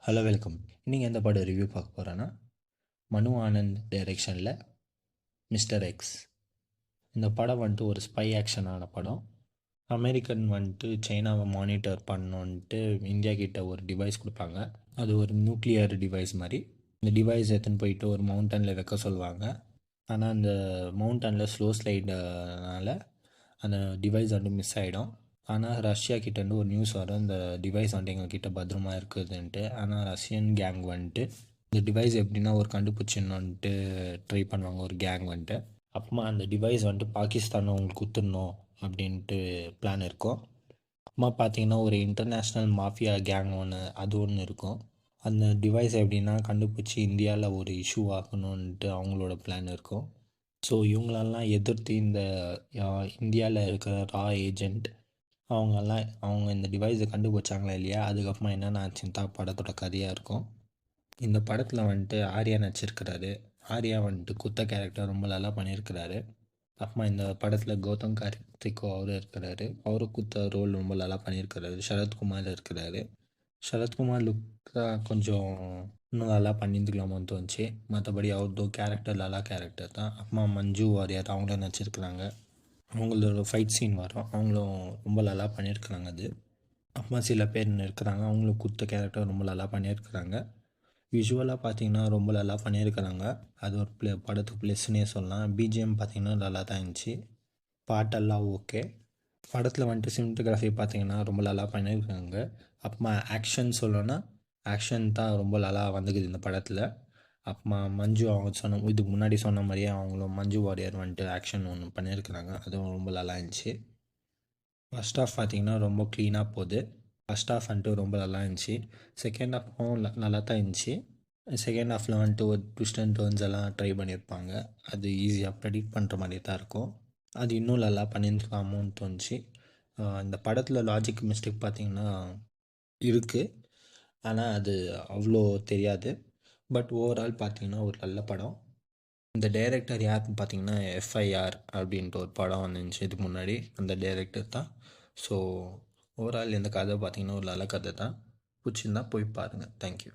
Hello welcome. இன்றைக்கி எந்த படம் ரிவ்யூ பார்க்க போகிறேன்னா, மனு ஆனந்த் டைரெக்ஷனில் மிஸ்டர் எக்ஸ். இந்த படம் வந்துட்டு ஒரு ஸ்பை ஆக்ஷனான படம். அமெரிக்கன் வந்துட்டு சைனாவை மானிட்டர் பண்ணோன்ட்டு இந்தியா கிட்ட ஒரு டிவைஸ் கொடுப்பாங்க. அது ஒரு நியூக்ளியர் டிவைஸ் மாதிரி. இந்த டிவைஸ் எடுத்துன்னு போயிட்டு ஒரு மவுண்டனில் வைக்க சொல்லுவாங்க. ஆனால் அந்த மவுண்டனில் ஸ்லோ ஸ்லைடுனால அந்த டிவைஸ் வந்துட்டு மிஸ் ஆகிடும். ஆனால் ரஷ்யா கிட்டேருந்து ஒரு நியூஸ் வரும், இந்த டிவைஸ் வந்துட்டு எங்கக்கிட்ட பத்திரமா இருக்குதுன்ட்டு. ஆனால் ரஷ்யன் கேங் வந்துட்டு இந்த டிவைஸ் எப்படின்னா ஒரு கண்டுபிடிச்சிடணுன்ட்டு ட்ரை பண்ணுவாங்க, ஒரு கேங் வந்துட்டு. அப்புறமா அந்த டிவைஸ் வந்துட்டு பாகிஸ்தான் அவங்களுக்கு குத்துடணும் அப்படின்ட்டு பிளான் இருக்கும். அப்புறமா பார்த்தீங்கன்னா ஒரு இன்டர்நேஷ்னல் மாஃபியா கேங் ஒன்று இருக்கும். அந்த டிவைஸ் எப்படின்னா கண்டுபிடிச்சி இந்தியாவில் ஒரு இஷ்யூ ஆகணுன்ட்டு அவங்களோட பிளான் இருக்கும். ஸோ இவங்களெல்லாம் எதிர்த்து இந்த இந்தியாவில் இருக்கிற ரா ஏஜெண்ட் அவங்க இந்த டிவைஸை கண்டுபிடிச்சாங்களா இல்லையா, அதுக்கப்புறமா என்னென்ன ஆச்சுன்னு தான் படத்தோட கதையாக இருக்கும். இந்த படத்தில் வந்துட்டு ஆர்யா நடிச்சிருக்கிறாரு. ஆர்யா வந்துட்டு குத்த கேரக்டர் ரொம்ப நல்லா பண்ணியிருக்கிறாரு. அப்புறமா இந்த படத்தில் கௌதம் கார்த்திகோ அவரும் இருக்கிறாரு. அவரும் குத்த ரோல் ரொம்ப நல்லா பண்ணியிருக்கிறாரு. சரத்குமார் இருக்கிறாரு. சரத்குமார் லுக் தான் கொஞ்சம் இன்னும் நல்லா பண்ணியிருந்துக்கலாமோன்னு தோணுச்சு. மற்றபடி அவர்தோ கேரக்டர் நல்லா கேரக்டர் தான். அப்புறமா மஞ்சு வாரியர் அவங்களும் நடிச்சிருக்கிறாங்க. அவங்களோட ஃபைட் சீன் வரும், அவங்களும் ரொம்ப நல்லா பண்ணியிருக்கிறாங்க. அது அப்புறமா சில பேர் இருக்கிறாங்க, அவங்களும் குத்த கேரக்டர் ரொம்ப நல்லா பண்ணியிருக்கிறாங்க. விஷுவலாக பார்த்தீங்கன்னா ரொம்ப நல்லா பண்ணியிருக்கிறாங்க. அது ஒரு படத்துக்கு ப்ளஸ்னே சொல்லலாம். பிஜிஎம் பார்த்தீங்கன்னா நல்லா தான் இருந்துச்சு. பாட்டெல்லாம் ஓகே. படத்தில் வந்துட்டு சினிமட்டோகிராஃபி பார்த்தீங்கன்னா ரொம்ப நல்லா பண்ணியிருக்காங்க. அப்புறமா ஆக்ஷன் சொல்லணும்னா ஆக்ஷன் தான் ரொம்ப நல்லா வந்துக்குது இந்த படத்தில். அப்புறமா மஞ்சு அவங்க இதுக்கு முன்னாடி சொன்ன மாதிரியே அவங்களும் மஞ்சு வாரியர் வந்துட்டு ஆக்ஷன் ஒன்று பண்ணியிருக்கிறாங்க. அதுவும் ரொம்ப நல்லா இருந்துச்சு. ஃபஸ்ட் ஹாஃப் பார்த்திங்கன்னா ரொம்ப க்ளீனாக போகுது. ஃபஸ்ட் ஹாஃப் வந்துட்டு ரொம்ப நல்லா இருந்துச்சு. செகண்ட் ஹாஃபும் நல்லா தான் இருந்துச்சு. செகண்ட் ஹாஃபில் வந்துட்டு ஒரு ட்விஸ்ட் அண்ட் டர்ன்ஸ் எல்லாம் ட்ரை பண்ணியிருப்பாங்க. அது ஈஸியாக ப்ரெடிக்ட் பண்ணுற மாதிரி தான் இருக்கும். அது இன்னும் நல்லா பண்ணியிருக்கலாமோன்னு தோணுச்சு. இந்த படத்தில் லாஜிக் மிஸ்டேக் பார்த்திங்கன்னா இருக்குது, ஆனால் அது அவ்வளோ தெரியாது. பட் ஓவரால் பார்த்திங்கன்னா ஒரு நல்ல படம். இந்த டைரக்டர் யாருன்னு பார்த்தீங்கன்னா எஃப்ஐஆர் அப்படின்ட்டு ஒரு படம் வந்துச்சு இதுக்கு முன்னாடி. அந்த டைரக்டர் தான். ஸோ ஓவரால் இந்த கதை பார்த்திங்கன்னா ஒரு நல்ல கதை தான். பிடிச்சிருந்தா போய் பாருங்கள். தேங்க்யூ.